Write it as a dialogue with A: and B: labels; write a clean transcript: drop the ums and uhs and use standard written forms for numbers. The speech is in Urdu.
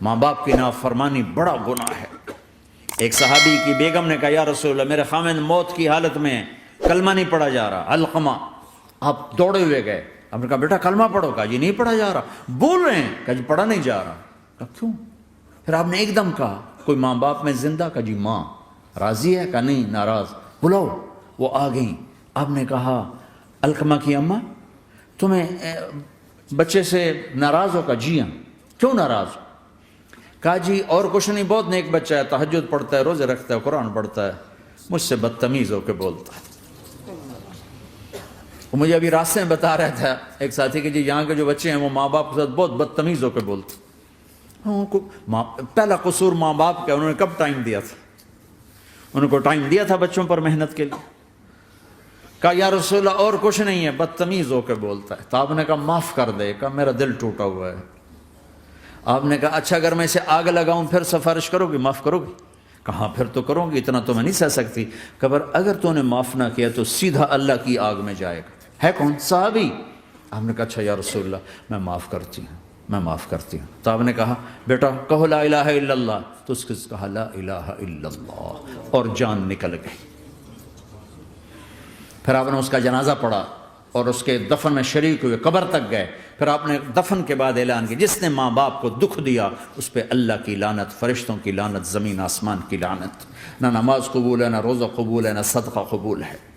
A: ماں باپ کی نافرمانی بڑا گناہ ہے۔ ایک صحابی کی بیگم نے کہا یا رسول اللہ میرے خاوند موت کی حالت میں کلمہ نہیں پڑھا جا رہا، علقمہ۔ آپ دوڑے ہوئے گئے، آپ نے کہا بیٹا کلمہ پڑھو، کہا جی نہیں پڑھا جا رہا۔ بول رہے ہیں، کہا جی پڑھا نہیں جا رہا۔ کہا کیوں؟ پھر آپ نے ایک دم کہا کوئی ماں باپ میں زندہ؟ کہا جی ماں۔ راضی ہے؟ کہا نہیں ناراض۔ بلاؤ۔ وہ آ گئیں۔ آپ نے کہا علقمہ کی اماں تمہیں بچے سے ناراض ہو؟ کہا جی ہاں۔ کیوں ناراض ہو؟ کہا جی اور کچھ نہیں، بہت نیک بچہ ہے، تہجد پڑھتا ہے، روزے رکھتا ہے، قرآن پڑھتا ہے، مجھ سے بدتمیز ہو کے بولتا ہے۔ وہ مجھے ابھی راستے میں بتا رہا تھا ایک ساتھی کہ جی یہاں کے جو بچے ہیں وہ ماں باپ کے ساتھ بہت بدتمیز ہو کے بولتے ہیں۔ پہلا قصور ماں باپ کا، انہوں نے کب ٹائم دیا تھا؟ انہوں کو ٹائم دیا تھا بچوں پر محنت کے لیے؟ کہا یا رسول اللہ اور کچھ نہیں ہے، بدتمیز ہو کے بولتا ہے۔ تو آپ نے کہا معاف کر دے۔ کہا میرا دل ٹوٹا ہوا ہے۔ آپ نے کہا اچھا اگر میں اسے آگ لگاؤں پھر سفارش کرو گی، معاف کرو گی؟ کہاں پھر تو کروں گی، اتنا تو میں نہیں سہ سکتی۔ کہ اگر تو نے معاف نہ کیا تو سیدھا اللہ کی آگ میں جائے گا۔ ہے کون؟ صحابی۔ آپ نے کہا اچھا یا رسول اللہ میں معاف کرتی ہوں، میں معاف کرتی ہوں۔ تو آپ نے کہا بیٹا کہو لا الہ الا اللہ۔ تو اس نے کہا لا الہ الا اللہ اور جان نکل گئی۔ پھر آپ نے اس کا جنازہ پڑھا اور اس کے دفن میں شریک ہوئے، قبر تک گئے۔ پھر آپ نے دفن کے بعد اعلان کیا جس نے ماں باپ کو دکھ دیا اس پہ اللہ کی لعنت، فرشتوں کی لعنت، زمین آسمان کی لعنت۔ نہ نماز قبول ہے، نہ روزہ قبول ہے، نہ صدقہ قبول ہے۔